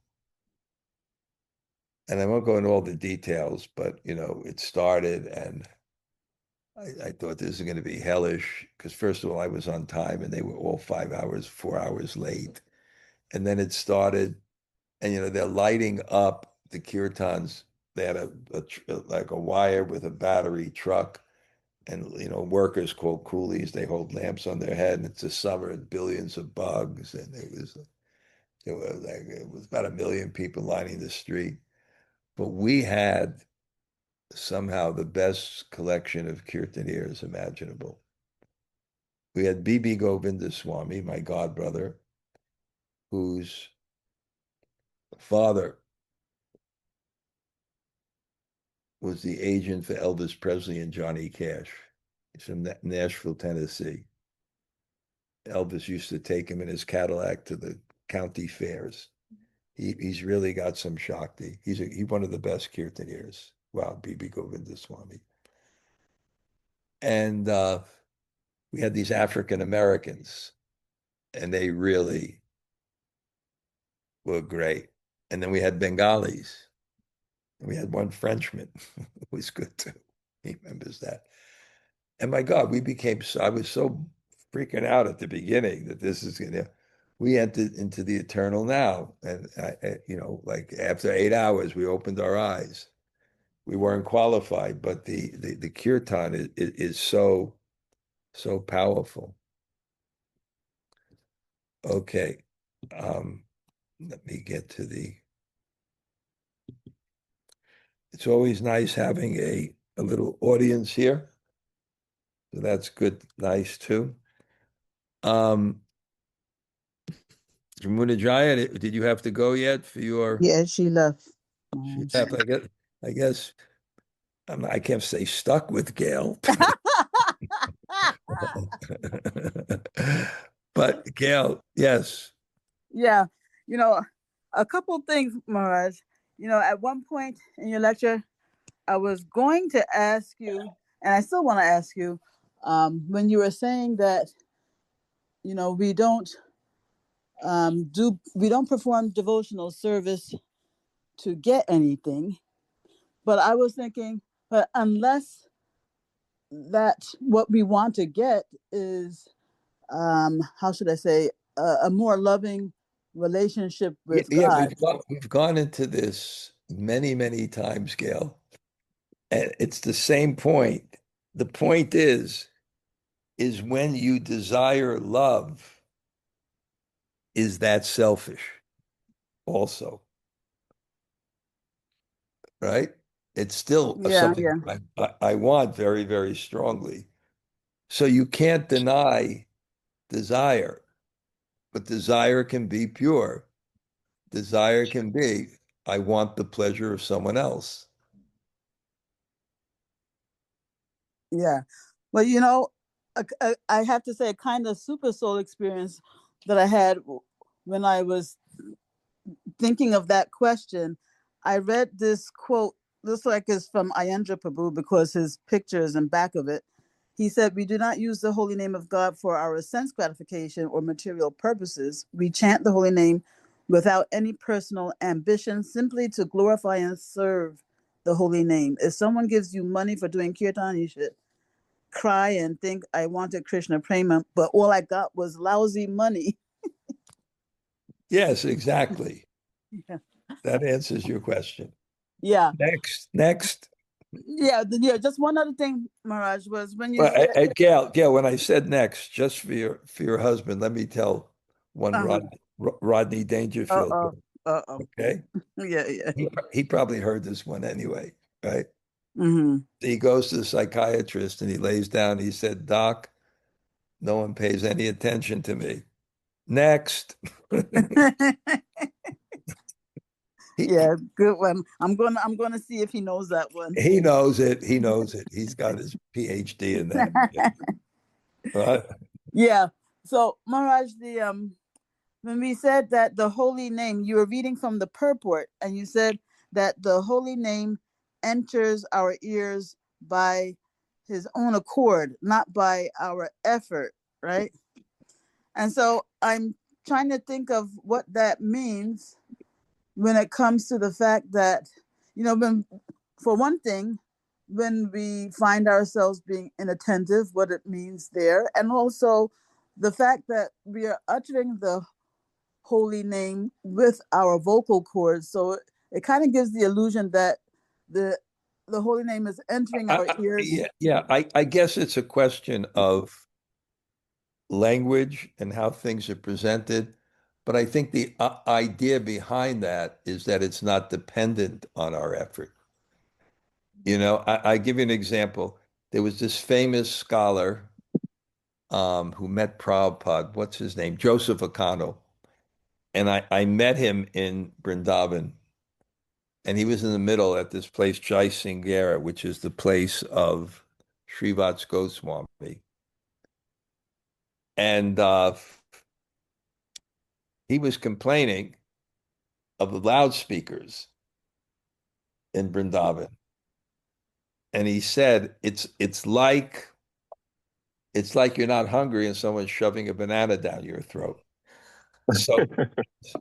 S1: And I won't go into all the details, but it started, and I thought this is going to be hellish because first of all, I was on time, and they were all 5 hours, 4 hours late. And then it started, and they're lighting up the kirtans. They had like a wire with a battery truck, and workers called coolies. They hold lamps on their head, and it's the summer, and billions of bugs, and it was about 1 million people lining the street. But we had somehow the best collection of kirtaniers imaginable. We had B.B. Govinda Swami, my godbrother, whose father was the agent for Elvis Presley and Johnny Cash. He's from Nashville, Tennessee. Elvis used to take him in his Cadillac to the county fairs. He's really got some Shakti. He's one of the best kirtaniers. Wow, B.B. Govinda Swami. And we had these African Americans, and they really were great. And then we had Bengalis, and we had one Frenchman who was good too. He remembers that. And my God, I was so freaking out at the beginning that this is we entered into the eternal now. And, like after 8 hours, we opened our eyes. We weren't qualified, but the kirtan is so powerful. Okay. Let me get to it's always nice having a little audience here. So that's good, nice too. Munajaya, did you have to go yet for your?
S3: Yeah, she left.
S1: She left. I guess I can't say stuck with Gail. But Gail, yes.
S3: Yeah, a couple things, Maharaj. At one point in your lecture, I was going to ask you, and I still want to ask you, when you were saying that, we don't perform devotional service to get anything, but I was thinking, but unless that what we want to get is, how should I say, a more loving relationship with God.
S1: We've gone into this many, many times, Gail. And it's the same point. The point is when you desire love, is that selfish also? Right? It's still something I want very, very strongly. So you can't deny desire, but desire can be pure. Desire can be, I want the pleasure of someone else.
S3: Yeah. Well, I have to say a kind of super soul experience that I had when I was thinking of that question. I read this quote, looks like it's from Ayendra Prabhu because his picture is in back of it. He said, "We do not use the holy name of God for our sense gratification or material purposes. We chant the holy name without any personal ambition, simply to glorify and serve the holy name. If someone gives you money for doing kirtan, you should cry and think, I wanted Krishna prema, but all I got was lousy money."
S1: Yes, exactly.
S3: Yeah.
S1: That answers your question.
S3: Yeah.
S1: Next.
S3: Yeah. Just one other thing, Maharaj, was when you said,
S1: Gail, when I said next, just for your husband, let me tell one Rodney Dangerfield. Okay.
S3: Yeah.
S1: He probably heard this one anyway, right?
S3: Mm-hmm.
S1: He goes to the psychiatrist and he lays down. He said, "Doc, no one pays any attention to me." Next.
S3: Yeah, good one. I'm gonna see if he knows that one.
S1: He knows it. He knows it. He's got his PhD in that.
S3: Yeah. So Maharaj, when we said that the holy name, you were reading from the purport, and you said that the holy name enters our ears by his own accord, not by our effort, right? And so I'm trying to think of what that means when it comes to the fact that, when, for one thing, when we find ourselves being inattentive, what it means there, and also the fact that we are uttering the holy name with our vocal cords. So it kind of gives the illusion that the holy name is entering our ears.
S1: I guess it's a question of language and how things are presented. But I think the idea behind that is that it's not dependent on our effort. I give you an example. There was this famous scholar who met Prabhupada. What's his name? Joseph Akano. And I met him in Vrindavan. And he was in the middle at this place, Jai Singera, which is the place of Srivats Goswami. And he was complaining of the loudspeakers in Vrindavan. And he said, it's like you're not hungry and someone's shoving a banana down your throat.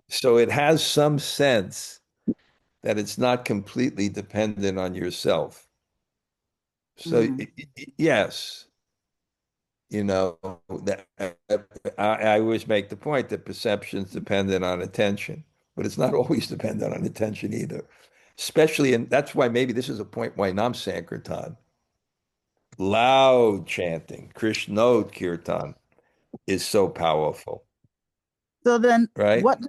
S1: So it has some sense that it's not completely dependent on yourself. So yes, that I always make the point that perception is dependent on attention, but it's not always dependent on attention either. Especially, and that's why maybe this is a point why Nam Sankirtan, loud chanting, Krishna Kirtan, is so powerful.
S3: So then,
S1: right?
S3: What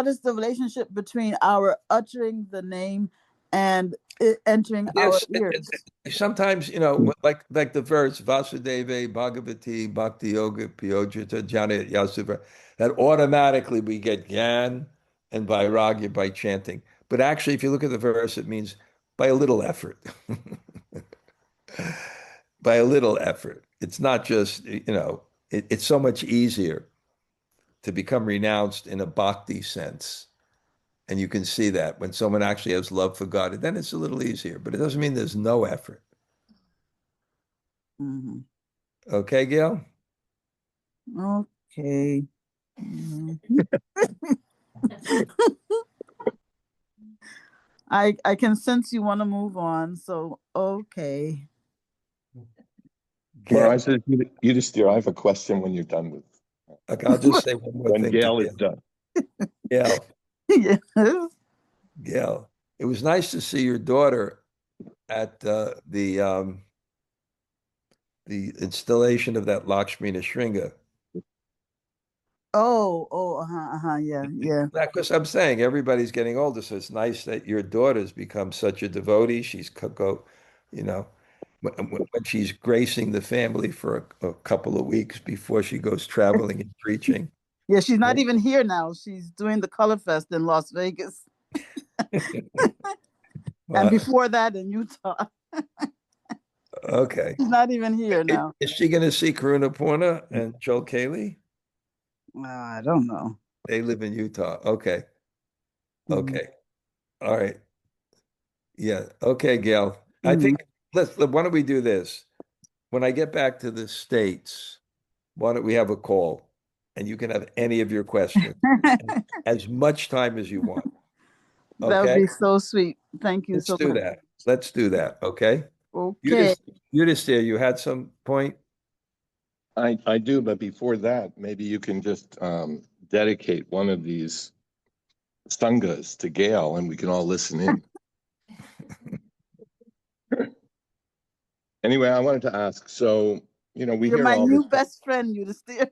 S3: is the relationship between our uttering the name and it entering our ears?
S1: Sometimes, like the verse Vasudeve Bhagavati Bhakti Yoga Piyojita Jnana Yasuvra, that automatically we get Gyan and Vairagya by chanting. But actually, if you look at the verse, it means by a little effort. By a little effort. It's not just, it's so much easier to become renounced in a bhakti sense. And you can see that when someone actually has love for God, then it's a little easier, but it doesn't mean there's no effort.
S3: Mm-hmm.
S1: Okay, Gail?
S3: Okay. Mm-hmm. I can sense you want to move on, so okay.
S4: Maharaj says, Yudhisthira, I have a question when you're done with.
S1: Okay, I'll just say one more thing.
S4: When Gail is done.
S1: Gail.
S3: Yes.
S1: Gail, it was nice to see your daughter at the installation of that Lakshmi Nrsimha.
S3: Yeah.
S1: Because I'm saying everybody's getting older, so it's nice that your daughter's become such a devotee. She's when she's gracing the family for a couple of weeks before she goes traveling and preaching.
S3: Yeah, she's not even here now. She's doing the Color Fest in Las Vegas. And before that in Utah.
S1: Okay.
S3: She's not even here now.
S1: Is she going to see Karuna Purna and Joel Kaley?
S3: I don't know.
S1: They live in Utah. Okay. Okay. All right. Yeah. Okay, Gail. I think why don't we do this? When I get back to the States, why don't we have a call and you can have any of your questions as much time as you want. Okay?
S3: That would be so sweet. Thank you so much.
S1: Let's do that. Let's do that. Okay.
S3: Okay.
S1: Yudhisthira, you had some point?
S4: I do, but before that, maybe you can just dedicate one of these sangas to Gail and we can all listen in. Anyway, I wanted to ask, so, we
S3: You're
S4: hear
S3: my
S4: all
S3: new
S4: this.
S3: best friend, Yudhisthira.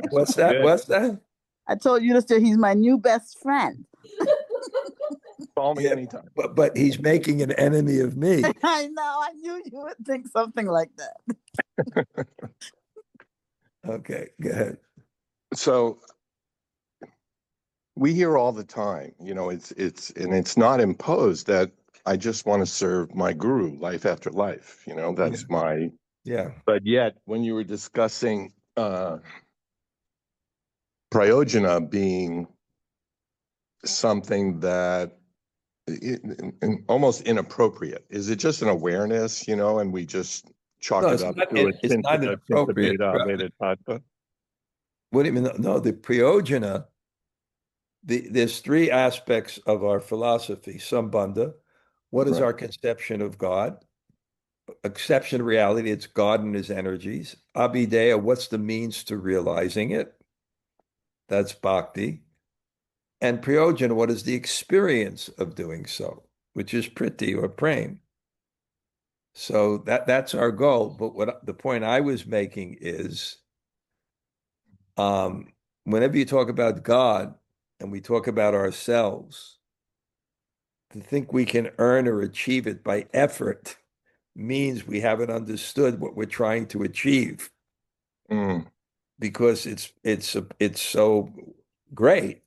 S1: What's that?
S4: Good.
S1: What's that?
S3: I told Yudhisthira he's my new best friend.
S4: Call me anytime.
S1: But he's making an enemy of me.
S3: I know. I knew you would think something like that.
S1: Okay, go ahead.
S4: So we hear all the time, it's not imposed that I just want to serve my guru life after life. That's my.
S1: Yeah.
S4: But yet, when you were discussing prayojana being something that almost inappropriate. Is it just an awareness, and we just chalk
S1: No,
S4: it
S1: it's
S4: up
S1: not,
S4: to
S1: it's not
S4: a
S1: inappropriate.
S4: Veda tattva?
S1: What do you mean? No, the prayojana, there's three aspects of our philosophy. Sambandha, what is
S4: Right.
S1: our conception of God? Conception of reality, it's God and his energies. Abhideya, what's the means to realizing it? That's bhakti. And prayojana, what is the experience of doing so, which is priti or prem. So that's our goal. But what the point I was making is, whenever you talk about God and we talk about ourselves, to think we can earn or achieve it by effort means we haven't understood what we're trying to achieve, because it's so great.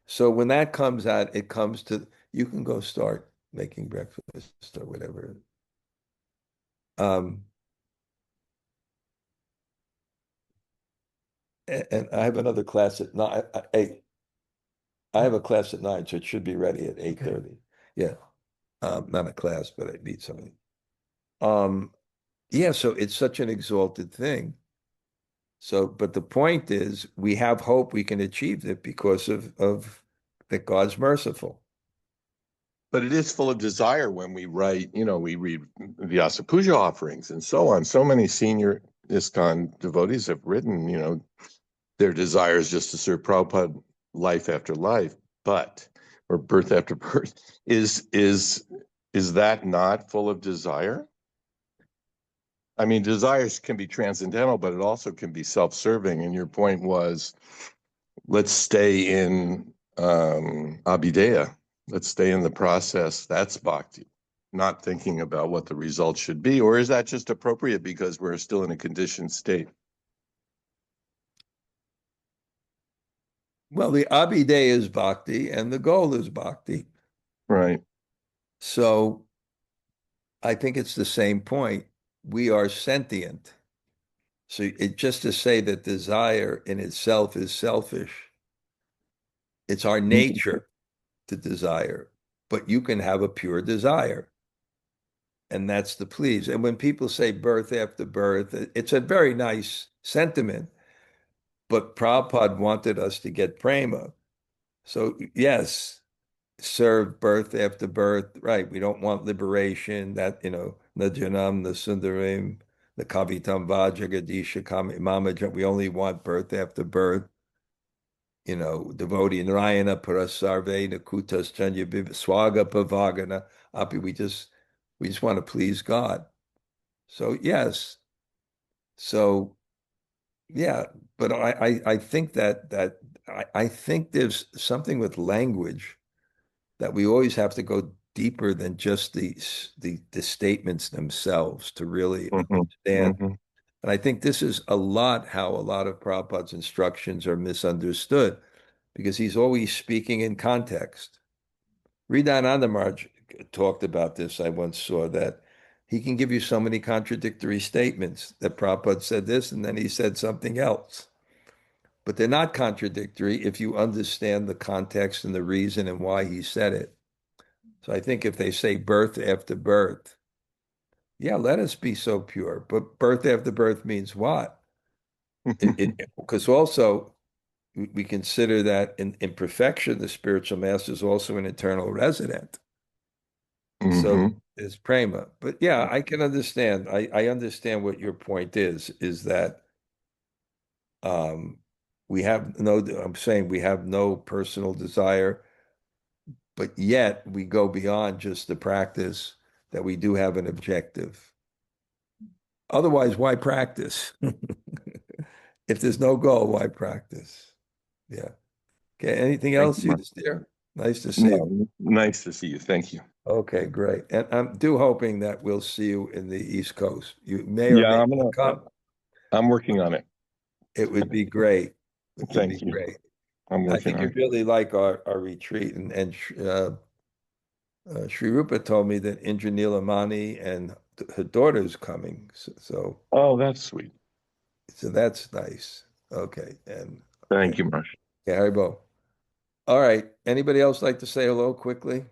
S1: So when that comes out, it comes to, you can go start making breakfast or whatever. And I have another class at 9. I have a class at 9, so it should be ready at 8:30. Yeah. Not a class, but I meet somebody. Yeah, so it's such an exalted thing. So, but the point is, we have hope we can achieve it because of that God's merciful.
S4: But it is full of desire when we write, we read vyasa-puja offerings and so on. So many senior ISKCON devotees have written, their desire is just to serve Prabhupada life after life, or birth after birth. Is that not full of desire? I mean, desires can be transcendental, but it also can be self-serving. And your point was, let's stay in abhideya. Let's stay in the process. That's bhakti, not thinking about what the result should be. Or is that just appropriate because we're still in a conditioned state?
S1: Well, the abhideya is bhakti and the goal is bhakti.
S4: Right.
S1: So I think it's the same point. We are sentient. So just to say that desire in itself is selfish, it's our nature to desire, but you can have a pure desire. And that's the please. And when people say birth after birth, it's a very nice sentiment, but Prabhupada wanted us to get prema. So yes, serve birth after birth, right? We don't want liberation, that, na janam, na sundarim, the kavitam vajagadisha kami mamaja. We only want birth after birth. Devotee Narayana parasarve nakutas chanya swaga pavagana api. We just want to please God. So yes. So yeah, but I think that I think there's something with language that we always have to go deeper than just the statements themselves to really understand. And I think this is how a lot of Prabhupada's instructions are misunderstood, because he's always speaking in context. Sridharananda Maharaj talked about this. I once saw that he can give you so many contradictory statements that Prabhupada said this and then he said something else. But they're not contradictory if you understand the context and the reason and why he said it. So I think if they say birth after birth, yeah, let us be so pure. But birth after birth means what? Because also we consider that in perfection, the spiritual master is also an eternal resident. So it's prema. But yeah, I can understand. I understand what your point is that I'm saying we have no personal desire, but yet we go beyond just the practice, that we do have an objective. Otherwise, why practice? If there's no goal, why practice? Yeah. Okay. Anything
S4: Thank
S1: else,
S4: you,
S1: you there? Nice to see you.
S4: Nice to see you. Thank you.
S1: Okay, great. And I'm hoping that we'll see you in the East Coast. You may or
S4: Yeah,
S1: may not come.
S4: I'm working on it.
S1: It would be great. It would be
S4: Thank you.
S1: great.
S4: I'm
S1: I
S4: working
S1: think
S4: on
S1: you'd
S4: it.
S1: really like our retreat. And Sri Rupa told me that Indra Nilamani and her daughter's coming. So
S4: Oh, that's sweet.
S1: that's nice. Okay. And
S4: Thank you, Maharaj.
S1: Okay, Haribo. All right. Anybody else like to say hello quickly?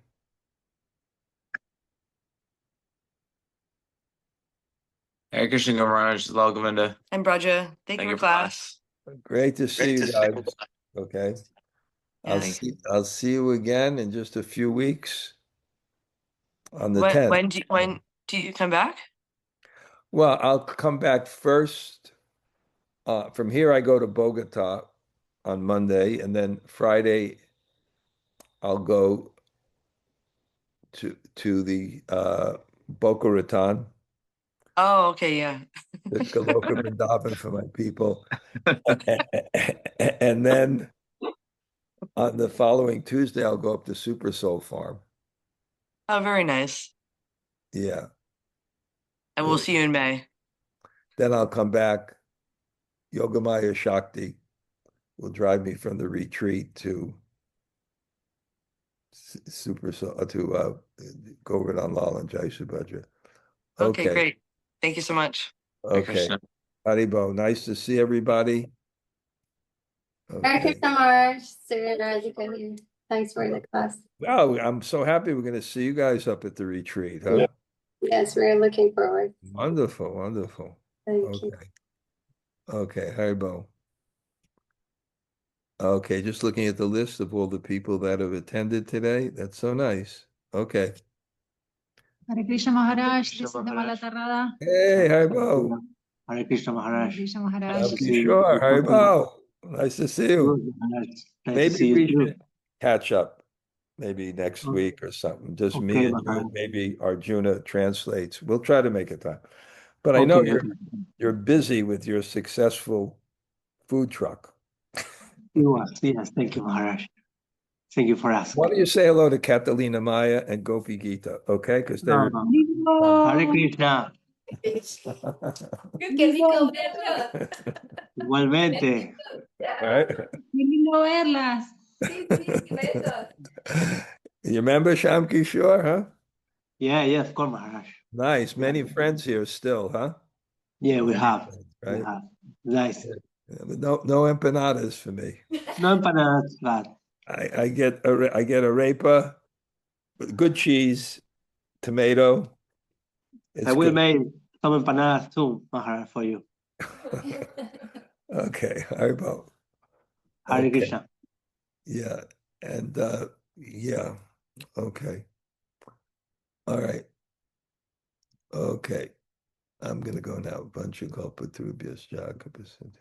S5: Hare Krishna Maharaj, Lal Govinda.
S2: And Braja, thank you for class.
S1: Great to see you guys. Okay.
S2: Yes.
S1: I'll see you again in just a few weeks on the 10th.
S2: When do you come back?
S1: Well, I'll come back first. From here, I go to Bogota on Monday, and then Friday, I'll go to the Boca Raton,
S2: Oh, okay, yeah.
S1: the Goloka Vrindavan for my people. And then on the following Tuesday, I'll go up to Super Soul Farm.
S2: Oh, very nice.
S1: Yeah.
S2: And we'll see you in May.
S1: Then I'll come back. Yogamaya Shakti will drive me from the retreat to Super Soul to Govardhan Lal and Jai Subhadra.
S2: Okay, great. Thank you so much.
S5: Hare
S1: Okay.
S5: Krishna.
S1: Haribo, nice to see everybody.
S6: Hare
S1: Okay.
S6: Krishna Maharaj, Śrī Vraja-bhūmi here. Thanks for the class.
S1: Oh, I'm so happy we're going to see you guys up at the retreat, huh?
S6: Yes, we're looking forward.
S1: Wonderful, wonderful.
S6: Thank you.
S1: Okay, Haribo. Okay, just looking at the list of all the people that have attended today. That's so nice. Okay.
S7: Hare Krishna Maharaj,
S5: Krishna
S7: this is the
S5: Maharaj.
S7: Malatarada.
S1: Hey, Haribo.
S8: Hare Krishna
S7: Hare
S8: Maharaj.
S7: Krishna
S1: I'm
S7: Maharaj.
S8: see you.
S1: sure, Haribo. Nice to see you.
S8: Good, Maharaj. Nice to
S1: Maybe
S8: see you
S1: we
S8: too.
S1: should catch up maybe next week or something. Just me
S8: Okay,
S1: and you,
S8: Maharaj.
S1: and maybe Arjuna translates. We'll try to make it time. But I know
S8: Okay.
S1: you're busy with your successful food truck.
S8: Yes, thank you, Maharaj. Thank you for asking.
S1: Why don't you say hello to Catalina Maya and Gopi Gita, okay? Because they were
S8: Hare Krishna.
S2: Qué rico verla.
S8: Igualmente.
S1: right?
S7: Qué lindo verlas.
S1: You remember Sham Kishore, huh?
S8: Yeah, of course, Maharaj.
S1: Nice. Many friends here still, huh?
S8: Yeah, we have.
S1: Right?
S8: We have. Nice.
S1: Yeah, but no empanadas for me.
S8: No empanadas, but
S1: I get arepa, with good cheese, tomato. It's
S8: I will
S1: good.
S8: make some empanadas too, Maharaj, for you.
S1: Okay, Haribo.
S8: Hare
S1: Okay.
S8: Krishna.
S1: Yeah, and yeah, okay. All right. Okay. I'm gonna go now. Bunch of Kalpatrubhyas Jagapasad.